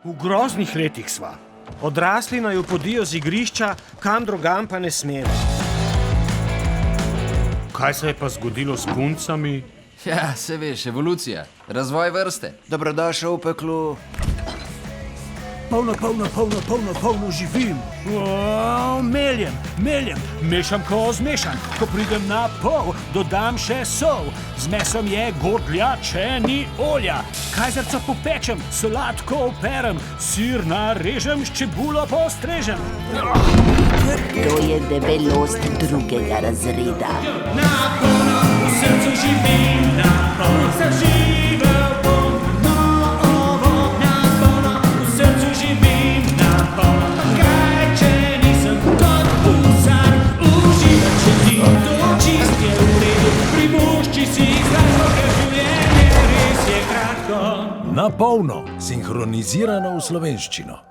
V groznih letih sva. Odrasli naju podijo z igrišča, kam drugam pa ne smeva. Kaj se je pa zgodilo s puncami? Ja, se veš, evolucija, razvoj vrste. Dobrodošel v peklu. Polno živim. Meljem, mešam ko zmešam. Ko pridem na pol, dodam še sol. Z mesom je godlja, če ni olja. Kajzerca popečem, solatko operem, sir narežem, s čebulo postrežem. To je debelost drugega razreda. V srcu živim, na polno se živel bom. V srcu živim, na polno. Kaj, če nisem kot pusar, uživaj, če ti to čist je v redu. Privošči si zlato, ker življenje res je kratko. Na polno, sinhronizirano v slovenščino.